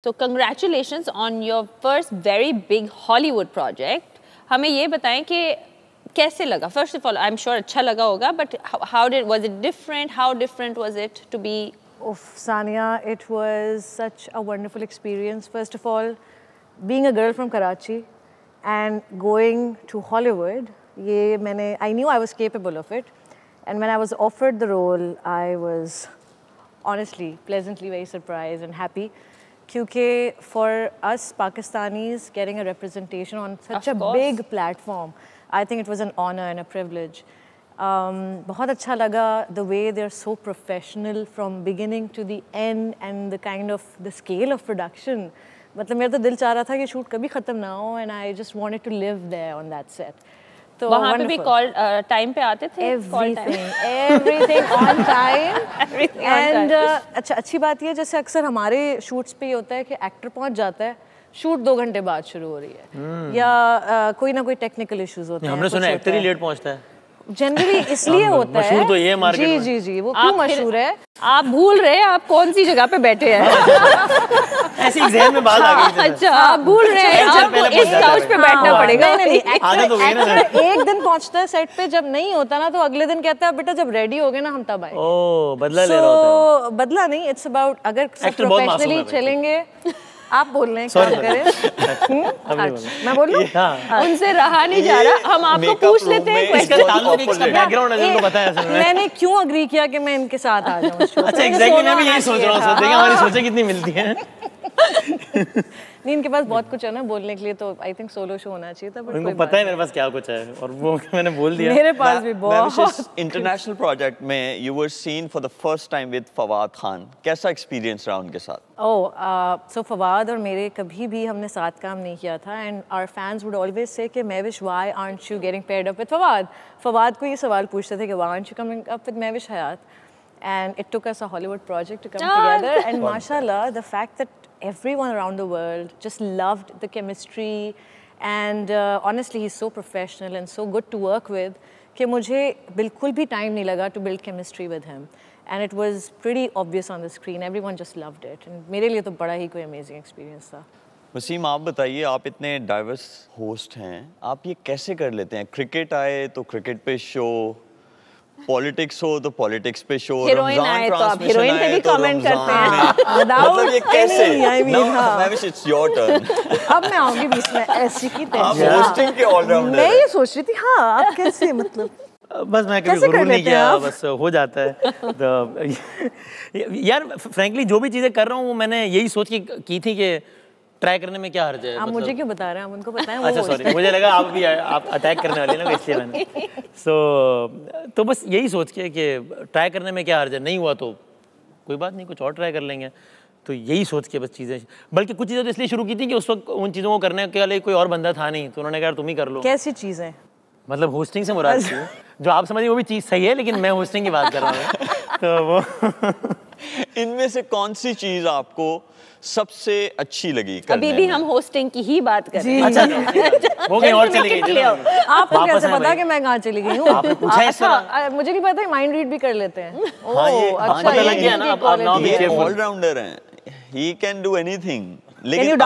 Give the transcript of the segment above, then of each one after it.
So congratulations on your first very big Hollywood project. हमें ये बताएं कि कैसे लगा? First of all, I'm sure अच्छा लगा होगा, but was it different? How different was it to be? Sania, it was such a wonderful experience. First of all, being a girl from Karachi and going to Hollywood, I knew I was capable of it. And when I was offered the role, I was honestly, pleasantly very surprised and happy. Because for us Pakistanis, getting a representation on such a big platform, I think it was an honor and a privilege. बहुत अच्छा लगा the way they're so professional from beginning to the end and the scale of production. मतलब मेरा तो दिल चाह रहा था कि शूट कभी ख़त्म ना हो and I just wanted to live there on that set. तो वहाँ पे भी कॉल टाइम पे आते थे? Everything on time. And अच्छा अच्छी बात ये जैसे अक्सर हमारे शूट्स पे ये होता है कि एक्टर पहुँच जाता है, शूट 2 घंटे बाद शुरू हो रही है या कोई ना कोई टेक्निकल इश्यूज होते हैं। हमने सुना एक्टर ही लेट पहुँचता है। जनरली इसलिए होता है। मशहूर तो ये मार्केट में। जी वो क्यों मशहूर है? आप भूल रहे हैं आप कौन सी जगह पे बैठे हैं। ऐसी एग्जाम में बात आ गई। अच्छा आप भूल रहे हैं आपको इस काउच पे बैठना पड़ेगा। एक्टर एक दिन पहुंचता है सेट पे, जब नहीं होता ना तो अगले दिन कहता है बेटा जब रेडी हो गए ना हम तब आए। बदला ले रहा होता है। बदला नहीं, इट्स अबाउट अगर प्रोफेशनली चलेंगे। आप बोल रहे हैं क्या करें? मैं बोलूं? उनसे रहा नहीं जा रहा, हम आपको पूछ लेते हैं मैंने क्यों अग्री किया कि मैं इनके साथ आ जाऊं। अच्छा एग्जैक्टली मैं भी यही सोच रहा हूँ, देखिए हमारी सोचें कितनी मिलती हैं। नहीं इनके पास बहुत कुछ है ना बोलने के लिए, तो आई थिंक सोलो शो होना चाहिए था। उनको पता है मेरे पास क्या कुछ है और वो मैंने बोल दिया। मेरे पास भी बहुत। इंटरनेशनल प्रोजेक्ट में you were seen for the first time with Fawad Khan, कैसा एक्सपीरियंस रहा उनके साथ? सो फवाद और मेरे कभी भी हमने साथ काम नहीं किया था and our fans would always say कि Mahwish why aren't you getting paired up with Fawad. Fawad को ये सवाल पूछते थे कि why aren't you coming up with Mahwish Hayat, and it took us a Hollywood project to come together and mashallah the fact that everyone around the world just loved the chemistry and honestly he's so professional and so good to work with कि मुझे बिल्कुल भी time नहीं लगा to build chemistry with him and it was pretty obvious on the screen, everyone just loved it and मेरे लिए तो बड़ा ही कोई amazing experience था। वसीम आप बताइए, आप इतने डाइवर्स होस्ट हैं, आप ये कैसे कर लेते हैं? क्रिकेट आए तो क्रिकेट पे शो, पॉलिटिक्स हो तो पॉलिटिक्स पे शो, रमजान ट्रांसमिशन आए तो कमेंट करते हैं। मतलब ये कैसे? Mahvish it's your turn. अब मैं आऊंगी बीच में ऐसी की आप होस्टिंग के ऑलराउंडर मैं ये सोच रही थी हाँ आप कैसे मतलब बस मैं कभी गुरूर नहीं किया, बस हो जाता है। तो यार फ्रैंकली जो भी चीज़ें कर रहा हूँ वो मैंने यही सोच के की थी कि ट्राई करने में क्या हर्ज है। आप मुझे क्यों बता रहे हैं? आप उनको बताएं। अच्छा सॉरी, मुझे लगा आप भी आप अटैक करने वाले ना, इसलिए मैंने तो बस यही सोच के कि ट्राई करने में क्या हर्ज है, नहीं हुआ तो कोई बात नहीं, कुछ और ट्राई कर लेंगे। तो यही सोच के बस चीज़ें, बल्कि कुछ चीज़ें तो इसलिए शुरू की थी कि उस वक्त उन चीज़ों को करने के लिए कोई और बंदा था नहीं, तो उन्होंने कहा तुम ही कर लो। कैसी चीज़ें? मतलब होस्टिंग से मुराद थी जो आप समझिए वो भी चीज़ सही है, लेकिन मैं होस्टिंग की बात कर रहा हूँ। तो वो इनमें से कौन सी चीज़ आपको सबसे अच्छी लगी? अभी भी हम होस्टिंग की ही बात कर रहे हैं। अच्छा वो कहीं और चली गई। आपको कैसे पता कि मैं कहाँ चली गई हूँ? आपने पूछा है अच्छा मुझे नहीं पता, माइंड रीड भी कर लेते हैं। अच्छा पता लग गया ना, आप ये ऑलराउंडर हैं, ही कैन डू एनीथिंग, लेकिन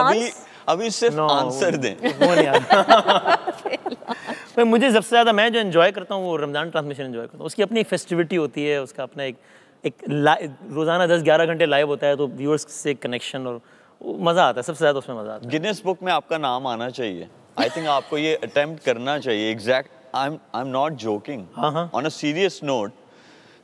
अभी सिर्फ आंसर दें। वो नहीं आता। मुझे सबसे ज़्यादा मैं जो एंजॉय करता हूँ वो रमज़ान ट्रांसमिशन एंजॉय करता हूँ। उसकी अपनी एक फेस्टिविटी होती है, उसका अपना एक रोज़ाना 10-11 घंटे लाइव होता है, तो व्यूअर्स से कनेक्शन और मज़ा आता है, सबसे ज़्यादा उसमें मज़ा आता है। गिनेस बुक में आपका नाम आना चाहिए। आई थिंक आपको ये अटेम्प्ट करना चाहिए। Exact I am not joking, on a serious note,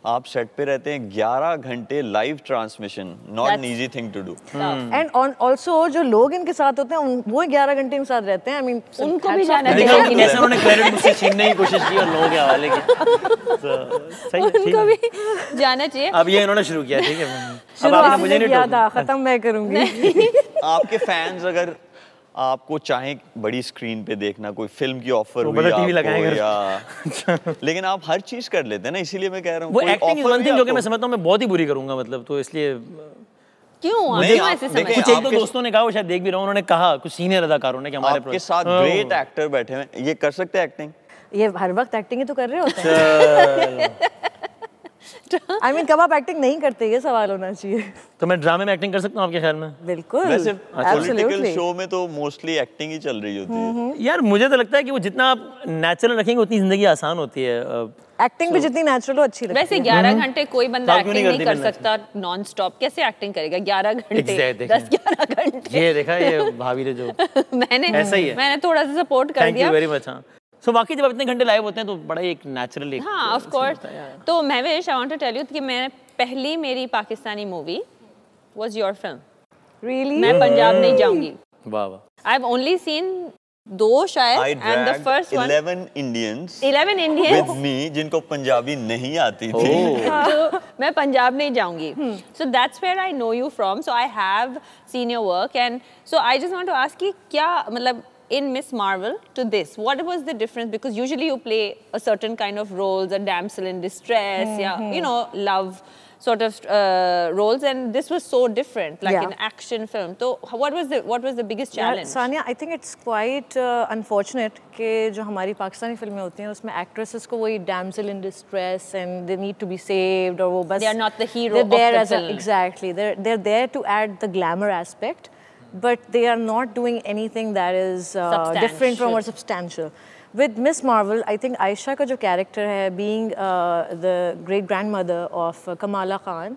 आप सेट पे रहते हैं 11 घंटे live transmission, not an easy thing to do. And also जो लोग इनके साथ होते हैं वो 11 घंटे इनके साथ रहते हैं। आई मीन उनको भी जाना चाहिए। कैसे उन्होंने क्रेडिट मुझसे छीनने की कोशिश की और लोगों के हवाले की। सही है, उनको भी जाना चाहिए। अब ये इन्होंने शुरू किया, ठीक है। अब आपने मुझे नहीं किया था, खत्म मैं करूंगी। आपके फैंस अगर आपको चाहे बड़ी स्क्रीन पे देखना, कोई फिल्म की ऑफर हुई आपको या लेकिन आप हर चीज कर लेते हैं ना, इसीलिए मैं कह रहा हूँ वो एक्टिंग इज वन थिंग जो कि मैं समझता हूँ मैं बहुत ही बुरी करूंगा, मतलब तो इसलिए क्यों ऐसे समझते? कुछ एक दो दोस्तों ने कहा, वो शायद देख भी रहा हूँ, उन्होंने कहा कुछ सीनियर अदाकारों ने कि हमारे आपके साथ ग्रेट एक्टर बैठे हैं, ये कर सकते हैं एक्टिंग? ये हर वक्त एक्टिंग ही तो कर रहे होते हैं। I mean, कब आप एक्टिंग नहीं करते, ये सवाल होना चाहिए। तो मैं ड्रामे में एक्टिंग कर सकता हूँ आपके ख्याल में? बिल्कुल। वैसे पॉलिटिकल शो में तो मोस्टली एक्टिंग ही चल रही होती है। यार मुझे तो लगता है कि वो जितना आप नेचुरल रखेंगे उतनी जिंदगी आसान होती है। एक्टिंग भी जितनी नेचुरल हो अच्छी लगती है। वैसे 11 घंटे कोई बंदा एक्टिंग नहीं कर सकता नॉन स्टॉप, कैसे एक्टिंग करेगा 11 घंटे, 10-11 घंटे। ये देखा, ये भाभी ने जो ऐसा ही है, मैंने थोड़ा सा सपोर्ट कर दिया। Thank you very much. हाँ, सो बाकी जब इतने घंटे लाइव होते हैं तो बड़ा एक नेचुरली। हाँ, ऑफ कोर्स। तो Mahvish, I want to tell you कि मैं पहली मेरी Pakistani movie was your film. Really? मैं पंजाब नहीं जाऊंगी। वाह वाह। आई हैव ओनली सीन 2 शायद, and the first one 11 Indians with me जिनको पंजाबी नहीं आती थी। तो मैं पंजाब नहीं जाऊंगी। So that's where I know you from, so I have seen your work, and so I just want to ask कि क्या मतलब in Miss Marvel to this, what was the difference? Because usually you play a certain kind of roles, a damsel in distress, yeah, you know, love sort of roles, and this was so different, like an action film. So what was the biggest challenge? Sania, I think it's quite unfortunate कि जो हमारी पाकिस्तानी फिल्में होती हैं उसमें actresses को वही damsel in distress and they need to be saved, और वो बस they are not the hero of the film. Exactly, they're there to add the glamour aspect, but they are not doing anything that is different from or substantial. With Miss Marvel, I think Aisha का जो character है, being the great grandmother of Kamala Khan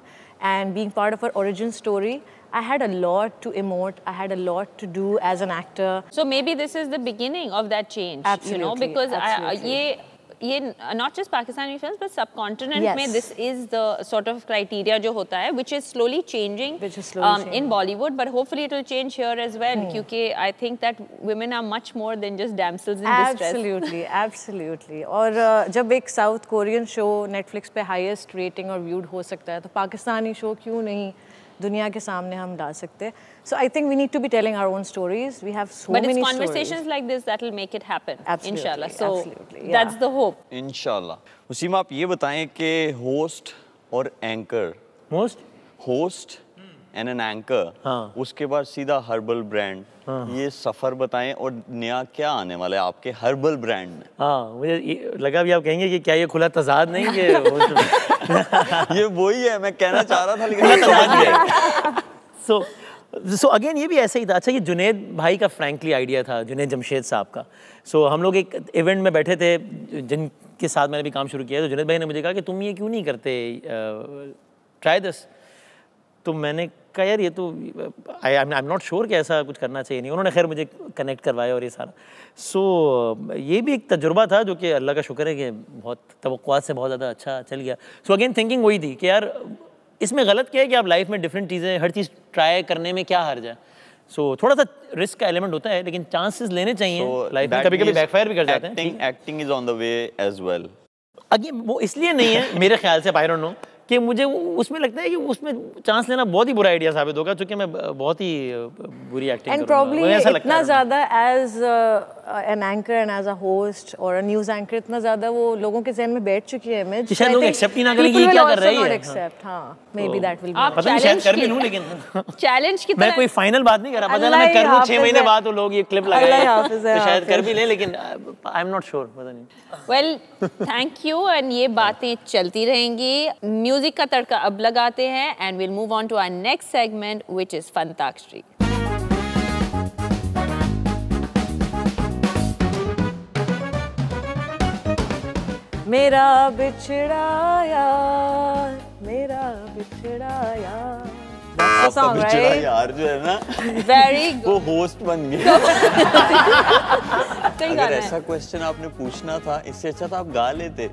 and being part of her origin story, I had a lot to emote. I had a lot to do as an actor. So maybe this is the beginning of that change. Absolutely, you know, because ये not just Pakistani films but subcontinent में this is the sort of criteria जो होता है, which is slowly changing in Bollywood, but hopefully it will change here as well, क्योंकि I think that women are much more than just damsels in distress. Absolutely, absolutely. और जब एक south Korean show Netflix पे highest rating और viewed हो सकता है, तो पाकिस्तानी शो क्यों नहीं दुनिया के सामने हम डाल सकते हैं? So I think we need to be telling our own stories. We have so many stories. But it's conversations like this that will make it happen. Absolutely, inshallah. So absolutely, that's the hope. इंशाल्लाह। उसीमा, आप ये बताएं कि host और anchor, host and an anchor, उसके बाद सीधा herbal brand, ये सफर बताएं, और नया क्या आने वाला है आपके हर्बल ब्रांड में? हाँ, मुझे लगा भी आप कहेंगे कि क्या ये खुला तजाद नहीं कि ये वही है मैं कहना चाह रहा था, लेकिन सो अगेन ये भी ऐसा ही था। अच्छा, ये जुनैद भाई का फ्रैंकली आइडिया था, जुनैद जमशेद साहब का। सो हम लोग एक इवेंट में बैठे थे जिनके साथ मैंने भी काम शुरू किया, तो जुनैद भाई ने मुझे कहा कि तुम ये क्यों नहीं करते, ट्राई दिस। तो मैंने कहा यार ये तो आई एम नॉट श्योर कि ऐसा कुछ करना चाहिए नहीं। उन्होंने खैर मुझे कनेक्ट करवाया और ये सारा। सो ये भी एक तजुर्बा था जो कि अल्लाह का शुक्र है कि बहुत तवक्कुआत से बहुत ज़्यादा अच्छा चल गया। सो अगेन थिंकिंग वही थी कि यार इसमें गलत क्या है कि आप लाइफ में डिफरेंट चीज़ें, हर चीज़ ट्राई करने में क्या हर्ज है। सो थोड़ा सा रिस्क का एलिमेंट होता है, लेकिन चांसेस लेने चाहिए। लाइफ में कभी-कभी बैकफायर भी कर जाते हैं। Acting is on the way as well. Again वो इसलिए नहीं है मेरे ख्याल से, आई डोंट नो, कि मुझे उसमें लगता है कि उसमें चांस लेना बहुत ही बुरा आइडिया साबित होगा, क्योंकि मैं बहुत ही बुरी एक्टिंग एंड प्रॉब्ली इतना ज़्यादा as an anchor and as a host और अ न्यूज़ एंकर, इतना ज़्यादा वो लोगों के ज़हन में बैठ चुकी है इमेज कि शायद लोग एक्सेप्ट ही ना करें कि ये क्या कर रही है। एक्सेप्ट, हाँ, may be that will be. पता नहीं शायद कर भी लूं, लेकिन चैलेंज की मैं कोई फाइनल बात नहीं कर रहा, पता नहीं मैं कर लूं 6 महीने बाद वो लोग ये क्लिप लगाएंगे तो शायद कर भी ले, लेकिन आई एम नॉट श्योर, पता नहीं। वेल, थैंक यू, एंड ये बातें चलती रहेंगी। म्यूजिक का तड़का अब लगाते हैं, and will move on to our next segment which is Funtakshari. मेरा बिछड़ा यार, मेरा बिछड़ा यार, आपका बिछड़ा यार जो है ना, वेरी वो होस्ट बन गया। अगर ऐसा क्वेश्चन आपने पूछना था, इससे अच्छा तो आप गा लेते।